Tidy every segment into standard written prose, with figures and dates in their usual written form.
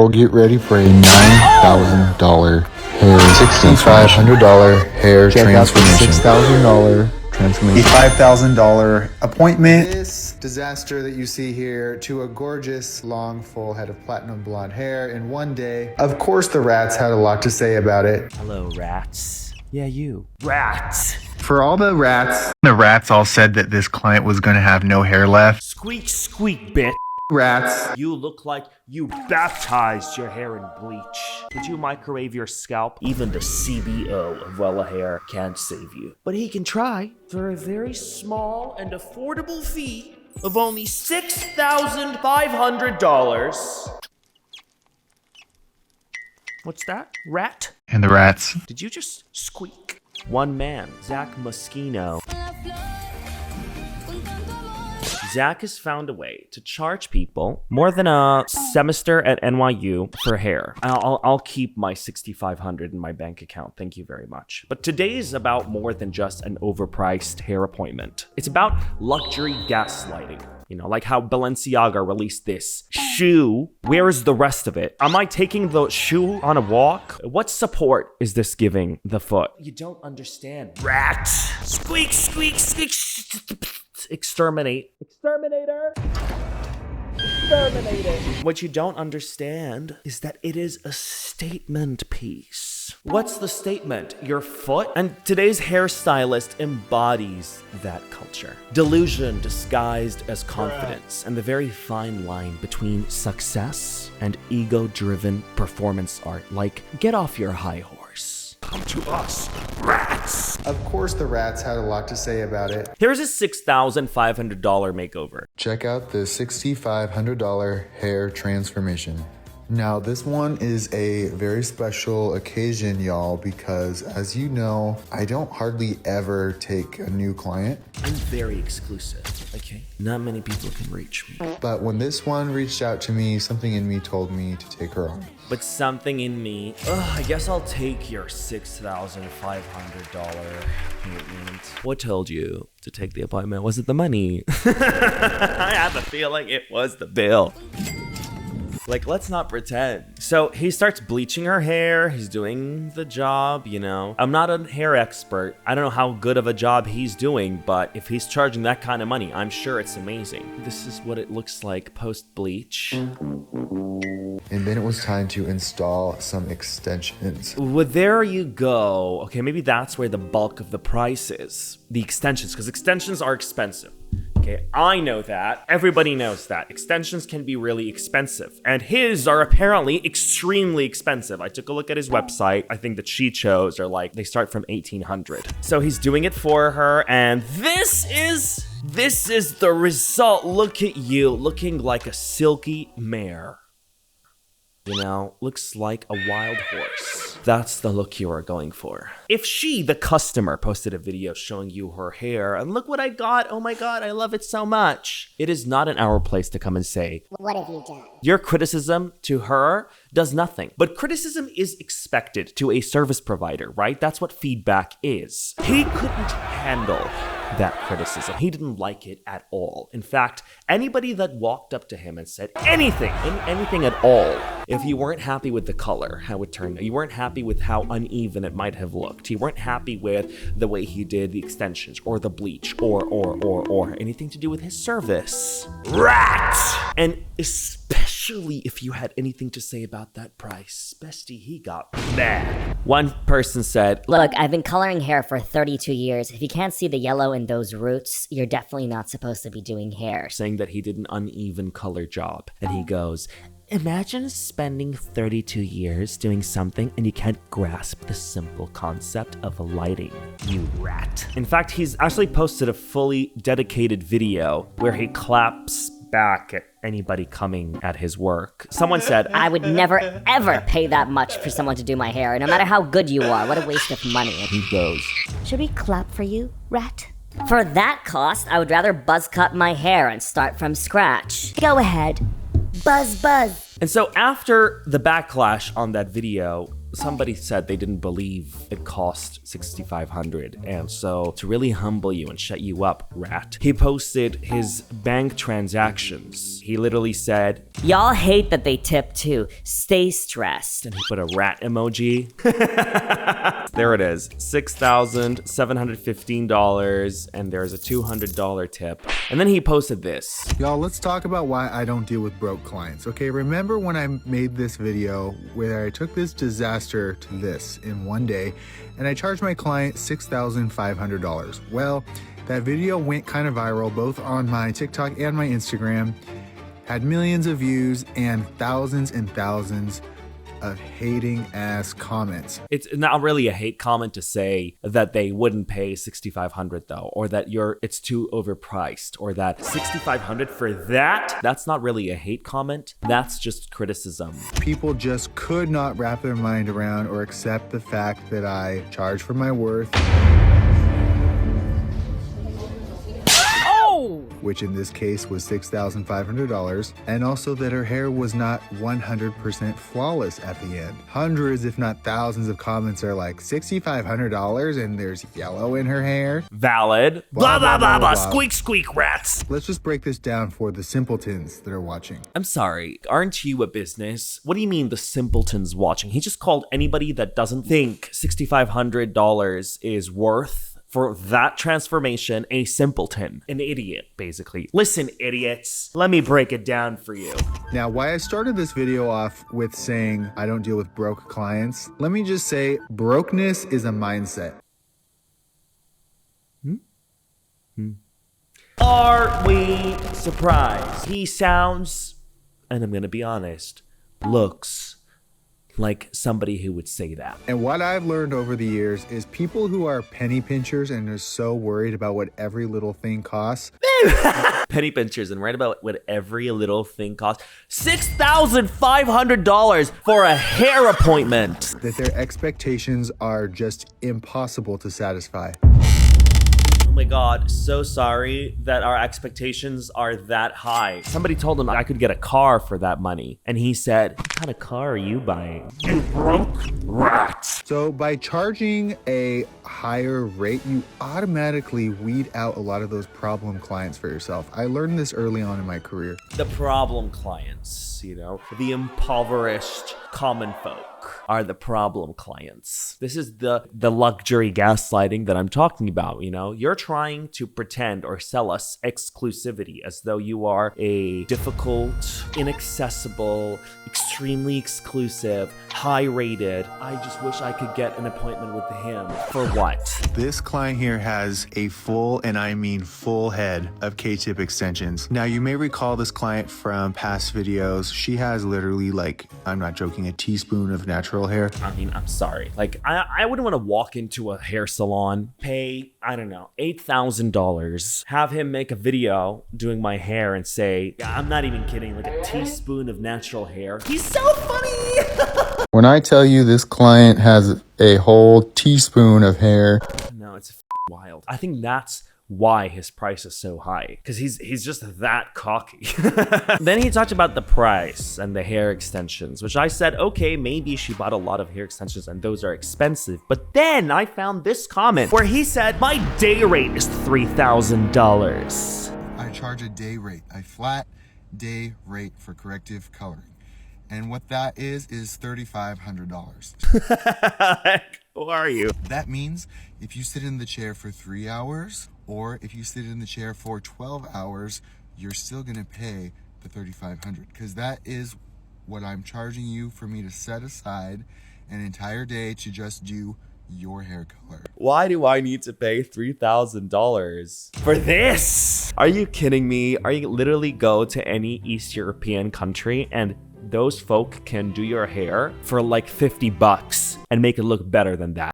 So get ready for a $9,000 hair, $6,500 hair transformation, $6,000 transformation, a $5,000 appointment. This disaster that you see here to a gorgeous, long, full head of platinum blonde hair in one day. Of course, the rats had a lot to say about it. Hello, rats. Yeah, you. Rats. For all the rats all said that this client was going to have no hair left. Squeak, squeak, bitch. Rats. You look like you baptized your hair in bleach. Did you microwave your scalp? Even the CBO of Wella Hair can't save you. But he can try for a very small and affordable fee of only $6,500. What's that? Rat? And the rats. Did you just squeak? One man, Zach Mesquit. Zach has found a way to charge people more than a semester at NYU for hair. I'll keep my $6,500 in my bank account. Thank you very much. But today is about more than just an overpriced hair appointment. It's about luxury gaslighting. You know, like how Balenciaga released this shoe. Where is the rest of it? Am I taking the shoe on a walk? What support is this giving the foot? You don't understand. Rat. Squeak, squeak, squeak. Exterminate. Exterminator. Exterminated. What you don't understand is that it is a statement piece. What's the statement? Your foot? And today's hairstylist embodies that culture. Delusion disguised as confidence, and the very fine line between success and ego-driven performance art. Like, get off your high horse. Come to us, rats. Of course, the rats had a lot to say about it. Here's a $6,500 makeover. Check out the $6,500 hair transformation. Now, this one is a very special occasion, y'all, because as you know, I don't hardly ever take a new client. I'm very exclusive, okay? Not many people can reach me. But when this one reached out to me, something in me told me to take her on. But something in me, I guess I'll take your $6,500 appointment. What told you to take the appointment? Was it the money? I have a feeling it was the bill. Like, let's not pretend. So he starts bleaching her hair. He's doing the job, you know. I'm not a hair expert. I don't know how good of a job he's doing, but if he's charging that kind of money, I'm sure it's amazing. This is what it looks like post-bleach. And then it was time to install some extensions. Well, there you go. Okay, maybe that's where the bulk of the price is. The extensions, because extensions are expensive. Okay, I know that. Everybody knows that. Extensions can be really expensive. And his are apparently extremely expensive. I took a look at his website. I think the she chose are like, they start from $1,800. So he's doing it for her. And this is the result. Look at you, looking like a silky mare. You know, looks like a wild horse. That's the look you are going for. If she, the customer, posted a video showing you her hair, and look what I got, oh my God, I love it so much. It is not in our place to come and say, what have you done? Your criticism to her does nothing. But criticism is expected to a service provider, right? That's what feedback is. He couldn't handle that criticism. He didn't like it at all. In fact, anybody that walked up to him and said anything at all, if you weren't happy with the color, how it turned out, you weren't happy with how uneven it might have looked, you weren't happy with the way he did the extensions or the bleach or anything to do with his service. Rat! And especially if you had anything to say about that price, bestie, he got mad. One person said, Look, I've been coloring hair for 32 years. If you can't see the yellow in those roots, you're definitely not supposed to be doing hair. Saying that he did an uneven color job. And he goes, imagine spending 32 years doing something and you can't grasp the simple concept of lighting, you rat. In fact, he's actually posted a fully dedicated video where he claps back at anybody coming at his work. Someone said, I would never ever pay that much for someone to do my hair, no matter how good you are. What a waste of money. And he goes, should we clap for you, rat? For that cost, I would rather buzz cut my hair and start from scratch. Go ahead. Buzz, buzz. And so after the backlash on that video, somebody said they didn't believe it cost $6,500, and so to really humble you and shut you up, rat, he posted his bank transactions. He literally said, Y'all hate that they tip too. Stay stressed. and he put a rat emoji. There it is, $6,715, and there's a $200 tip. And then he posted this. Y'all, let's talk about why I don't deal with broke clients. Okay, remember when I made this video where I took this disaster to this in one day and I charged my client $6,500? Well, that video went kind of viral both on my TikTok and my Instagram, had millions of views and thousands of hating ass comments. It's not really a hate comment to say that they wouldn't pay $6,500 though, or that it's too overpriced, or that $6,500 for that's not really a hate comment. That's just criticism. People just could not wrap their mind around or accept the fact that I charge for my worth, which in this case was $6,500, and also that her hair was not 100% flawless at the end. Hundreds, if not thousands of comments are like, $6,500 and there's yellow in her hair? Valid. Blah, blah, blah, blah. Squeak, squeak, rats. Let's just break this down for the simpletons that are watching. I'm sorry, aren't you a business? What do you mean the simpletons watching? He just called anybody that doesn't think $6,500 is worth for that transformation a simpleton, an idiot, basically. Listen, idiots, let me break it down for you. Now, why I started this video off with saying I don't deal with broke clients, let me just say brokenness is a mindset. Are we surprised? He sounds, and I'm gonna be honest, looks like somebody who would say that. And what I've learned over the years is people who are penny pinchers and are so worried about what every little thing costs. Penny pinchers and right about what every little thing costs. $6,500 for a hair appointment. That their expectations are just impossible to satisfy. Oh my God, so sorry that our expectations are that high. Somebody told him I could get a car for that money. And he said, what kind of car are you buying? You broke rat. So by charging a higher rate, you automatically weed out a lot of those problem clients for yourself. I learned this early on in my career. The problem clients, you know, the impoverished common folk are the problem clients. This is the luxury gaslighting that I'm talking about, you know? You're trying to pretend or sell us exclusivity as though you are a difficult, inaccessible, extremely exclusive, high-rated. I just wish I could get an appointment with him. For what? This client here has a full, and I mean full head of K-tip extensions. Now you may recall this client from past videos. She has literally, like, I'm not joking, a teaspoon of natural hair. I mean, I'm sorry. Like, I wouldn't want to walk into a hair salon, pay, I don't know, $8,000, have him make a video doing my hair and say, yeah, I'm not even kidding, like a teaspoon of natural hair. He's so funny! When I tell you this client has a whole teaspoon of hair. No, it's wild. I think that's why his price is so high, because he's just that cocky. Then he talked about the price and the hair extensions, which I said, okay, maybe she bought a lot of hair extensions and those are expensive. But then I found this comment where he said, my day rate is $3,000. I charge a day rate, a flat day rate for corrective coloring. And what that is $3,500. Who are you? That means if you sit in the chair for 3 hours, or if you sit in the chair for 12 hours, you're still gonna pay the $3,500, because that is what I'm charging you for me to set aside an entire day to just do your hair color. Why do I need to pay $3,000 for this? Are you kidding me? Are you literally go to any East European country and those folk can do your hair for like $50 and make it look better than that?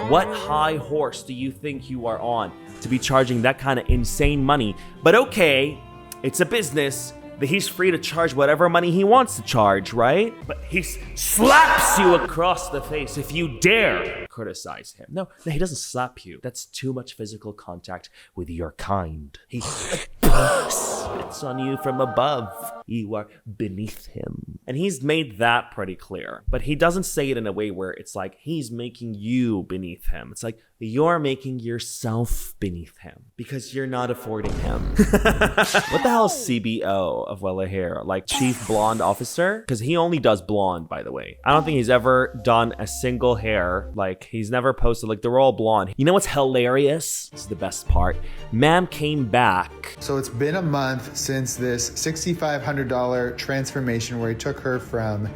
What high horse do you think you are on to be charging that kind of insane money? But okay, it's a business, that he's free to charge whatever money he wants to charge, right? But he slaps you across the face if you dare criticize him. No, he doesn't slap you. That's too much physical contact with your kind. He spits on you from above. You are beneath him. And he's made that pretty clear. But he doesn't say it in a way where it's like he's making you beneath him. It's like you're making yourself beneath him because you're not affording him. What the hell is CBO of Wella Hair? Like Chief Blonde Officer? Because he only does blonde, by the way. I don't think he's ever done a single hair. Like he's never posted, like they're all blonde. You know what's hilarious? This is the best part. Ma'am came back. So it's been a month since this $6,500 transformation where he took her from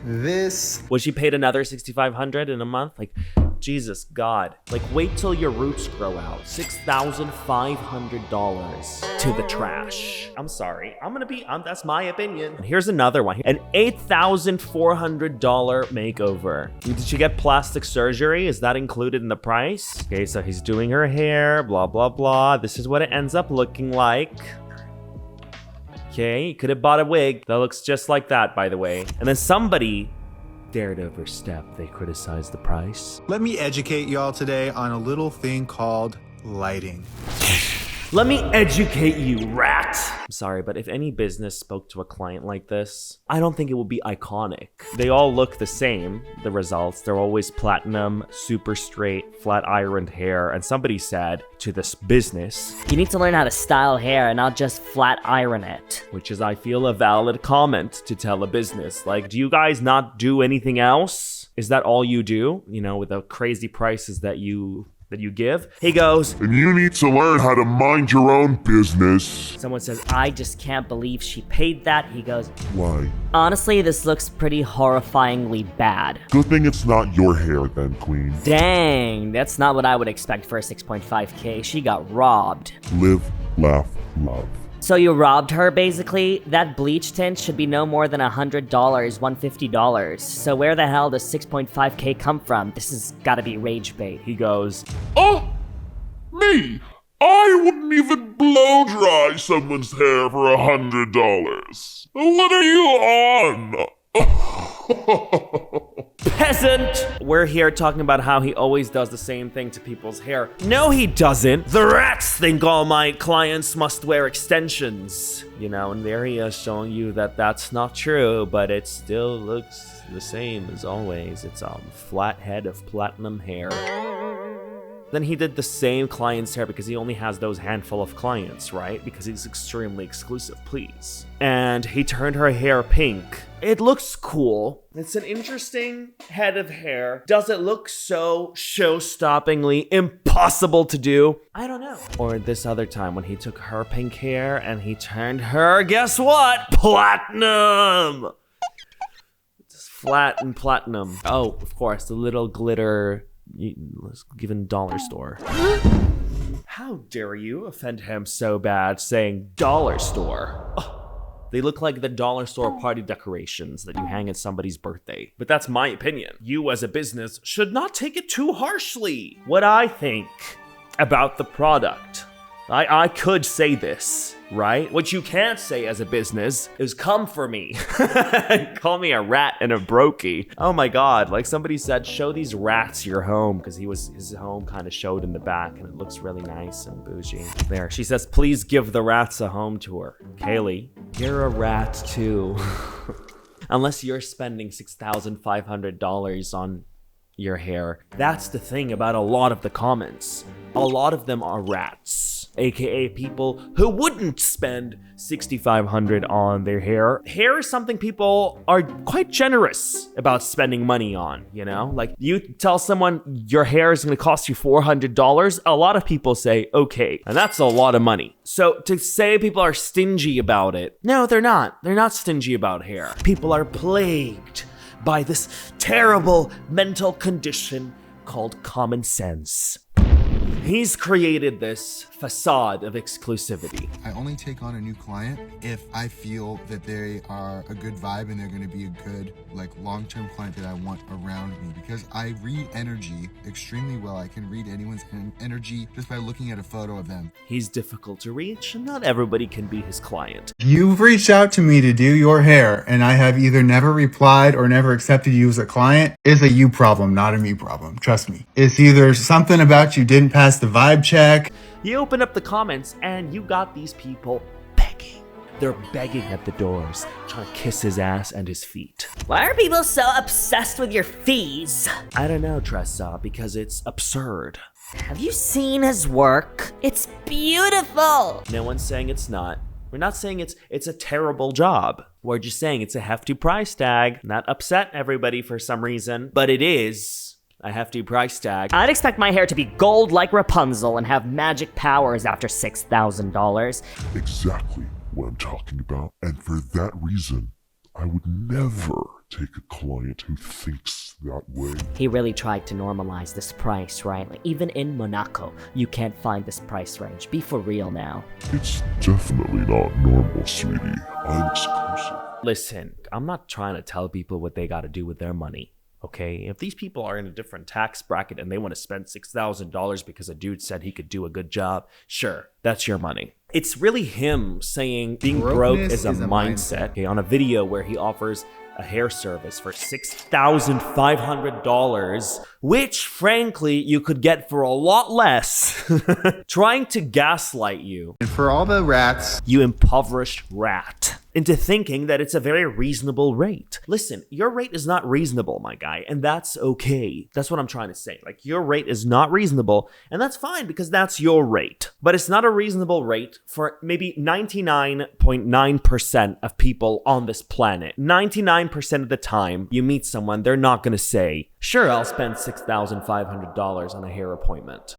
this. Was she paid another $6,500 in a month? Like, Jesus God. Like, wait till your roots grow out. $6,500 to the trash. I'm sorry. That's my opinion. And here's another one. An $8,400 makeover. Did she get plastic surgery? Is that included in the price? Okay, so he's doing her hair, blah, blah, blah. This is what it ends up looking like. Okay, you could have bought a wig. That looks just like that, by the way. And then somebody dared overstep. They criticized the price. Let me educate y'all today on a little thing called lighting. Let me educate you, rat. I'm sorry, but if any business spoke to a client like this, I don't think it would be iconic. They all look the same, the results. They're always platinum, super straight, flat ironed hair. And somebody said to this business, You need to learn how to style hair and not just flat iron it. which is, I feel, a valid comment to tell a business. Like, do you guys not do anything else? Is that all you do? You know, with the crazy prices that you give? He goes, And you need to learn how to mind your own business. Someone says, I just can't believe she paid that. He goes, Why? honestly, this looks pretty horrifyingly bad. Good thing it's not your hair then, queen. Dang, that's not what I would expect for a 6.5K. She got robbed. Live, laugh, love. So you robbed her, basically? That bleach tint should be no more than $100, $150. So where the hell does 6.5K come from? This has gotta be rage bait. he goes, Oh, me? I wouldn't even blow dry someone's hair for $100. What are you on? peasant! We're here talking about how he always does the same thing to people's hair. No, he doesn't. The rats think all my clients must wear extensions. You know, and there he is showing you that that's not true, but it still looks the same as always. It's a flat head of platinum hair. Then he did the same client's hair because he only has those handful of clients, right? Because he's extremely exclusive, please. And he turned her hair pink. It looks cool. It's an interesting head of hair. Does it look so show-stoppingly impossible to do? I don't know. Or this other time when he took her pink hair and he turned her, guess what? Platinum! It's flat and platinum. Oh, of course, the little glitter given dollar store. How dare you offend him so bad saying dollar store? Oh, they look like the dollar store party decorations that you hang at somebody's birthday. But that's my opinion. You as a business should not take it too harshly. What I think about the product, I could say this, right? What you can't say as a business is come for me. Call me a rat and a brokey. Oh my God, like somebody said, show these rats your home, because his home kind of showed in the back and it looks really nice and bougie. There, she says, please give the rats a home tour. Kaylee, you're a rat too. Unless you're spending $6,500 on your hair. That's the thing about a lot of the comments. A lot of them are rats, aka people who wouldn't spend $6,500 on their hair. Hair is something people are quite generous about spending money on, you know? Like, you tell someone your hair is gonna cost you $400, a lot of people say, okay, and that's a lot of money. So to say people are stingy about it, no, they're not. They're not stingy about hair. People are plagued by this terrible mental condition called common sense. He's created this facade of exclusivity. I only take on a new client if I feel that they are a good vibe and they're going to be a good, like, long-term client that I want around me, because I read energy extremely well. I can read anyone's energy just by looking at a photo of them. He's difficult to reach, and not everybody can be his client. You've reached out to me to do your hair, and I have either never replied or never accepted you as a client. It's a you problem, not a me problem. Trust me. It's either something about you didn't pass the vibe check. You open up the comments, and you got these people begging They're begging at the doors, trying to kiss his ass and his feet. Why are people so obsessed with your fees? I don't know, Tressa, because it's absurd. Have you seen his work? It's beautiful! No one's saying it's not. We're not saying it's a terrible job. We're just saying it's a hefty price tag. Not upset everybody for some reason, but it is a hefty price tag. I'd expect my hair to be gold like Rapunzel and have magic powers after $6,000. Exactly what I'm talking about. And for that reason, I would never take a client who thinks that way. He really tried to normalize this price, right? Like, even in Monaco, you can't find this price range. Be for real now. It's definitely not normal, sweetie. I'm exclusive. Listen, I'm not trying to tell people what they got to do with their money. Okay, if these people are in a different tax bracket and they want to spend $6,000 because a dude said he could do a good job, sure, that's your money. It's really him saying being broke is a mindset. Okay, on a video where he offers a hair service for $6,500, which frankly you could get for a lot less, trying to gaslight you. And for all the rats, You impoverished rat, into thinking that it's a very reasonable rate. Listen, your rate is not reasonable, my guy, and that's okay. That's what I'm trying to say. Like, your rate is not reasonable, and that's fine because that's your rate. But it's not a reasonable rate for maybe 99.9% of people on this planet. 99% of the time you meet someone, they're not gonna say, sure, I'll spend $6,500 on a hair appointment.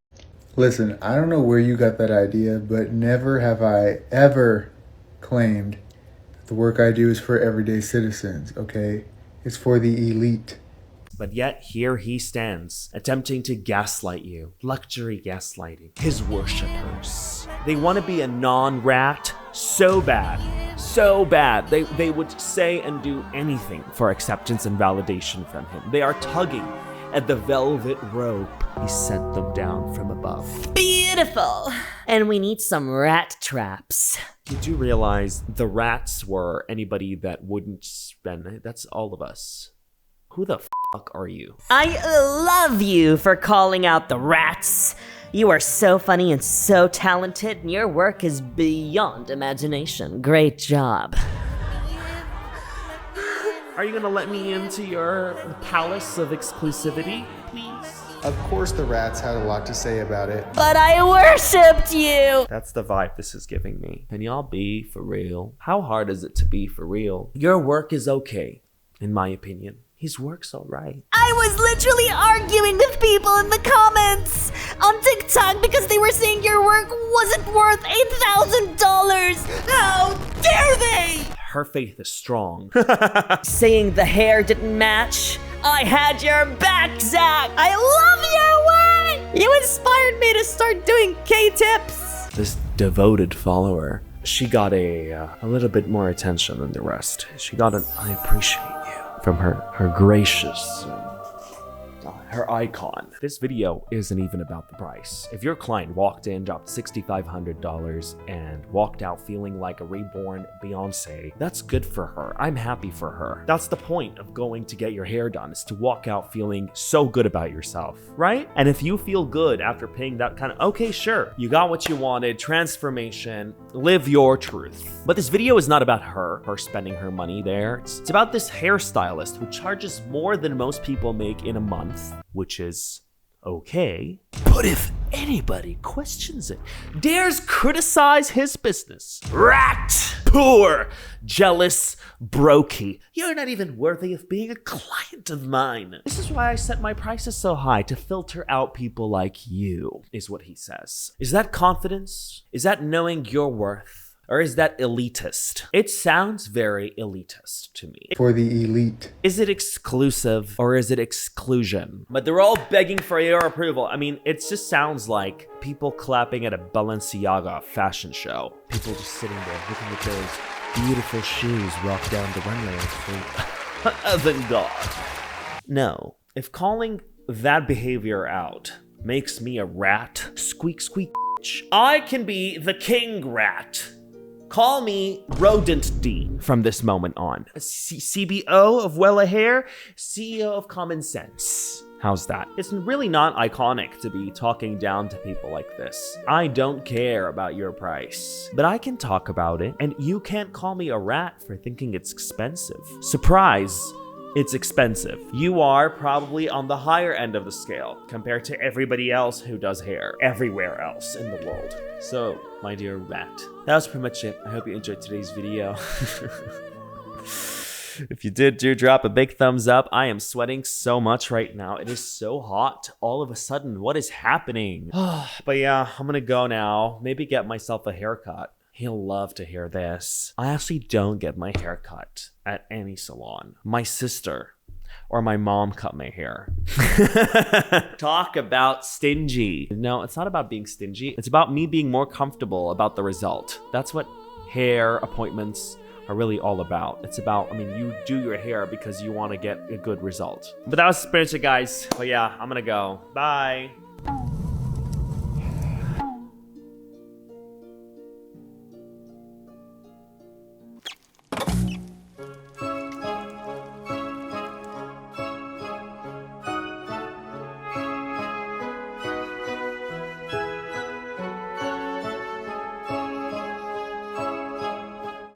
listen, I don't know where you got that idea, but never have I ever claimed that the work I do is for everyday citizens, okay? It's for the elite. But yet, here he stands, attempting to gaslight you. Luxury gaslighting. His worshippers. They want to be a non-rat so bad. So bad. They would say and do anything for acceptance and validation from him. They are tugging at the velvet rope he sent them down from above. Beautiful! And we need some rat traps. You do realize the rats were anybody that wouldn't spend... That's all of us. Who the fuck are you? I love you for calling out the rats. You are so funny and so talented, and your work is beyond imagination. Great job. Are you gonna let me into your palace of exclusivity, please? Of course the rats had a lot to say about it. But I worshipped you! That's the vibe this is giving me. Can y'all be for real? How hard is it to be for real? Your work is okay, in my opinion. His work's alright. I was literally arguing with people in the comments on TikTok because they were saying your work wasn't worth $8,000. How dare they? Her faith is strong. Saying the hair didn't match. I had your back, Zach. I love your work. You inspired me to start doing K-tips. This devoted follower, she got a little bit more attention than the rest. She got an I appreciate you from her gracious, her icon. This video isn't even about the price. If your client walked in, dropped $6,500 and walked out feeling like a reborn Beyonce, that's good for her. I'm happy for her. That's the point of going to get your hair done, is to walk out feeling so good about yourself, right? And if you feel good after paying that kind of, okay, sure, you got what you wanted, transformation, live your truth. But this video is not about her spending her money there. It's about this hairstylist who charges more than most people make in a month, which is okay. But if anybody questions it, dares criticize his business, rat, poor, jealous, brokey, you're not even worthy of being a client of mine. This is why I set my prices so high, to filter out people like you, is what he says. Is that confidence? Is that knowing your worth? Or is that elitist? It sounds very elitist to me. For the elite. Is it exclusive or is it exclusion? But they're all begging for your approval. I mean, it just sounds like people clapping at a Balenciaga fashion show. People just sitting there looking at those beautiful shoes walk down the runway and think, avant-garde. No, if calling that behavior out makes me a rat, squeak, squeak, bitch, I can be the king rat. Call me Rodent D from this moment on. CBO of Wella Hair, CEO of Common Sense. How's that? It's really not iconic to be talking down to people like this. I don't care about your price, but I can talk about it, and you can't call me a rat for thinking it's expensive. Surprise! It's expensive. You are probably on the higher end of the scale compared to everybody else who does hair everywhere else in the world. So, my dear rat, that was pretty much it. I hope you enjoyed today's video. If you did, do drop a big thumbs up. I am sweating so much right now. It is so hot all of a sudden. What is happening? But yeah, I'm gonna go now. Maybe get myself a haircut. He'll love to hear this. I actually don't get my hair cut at any salon. My sister or my mom cut my hair. Talk about stingy. No, it's not about being stingy. It's about me being more comfortable about the result. That's what hair appointments are really all about. It's about, I mean, you do your hair because you want to get a good result. But that was pretty much it, guys. But yeah, I'm gonna go. Bye.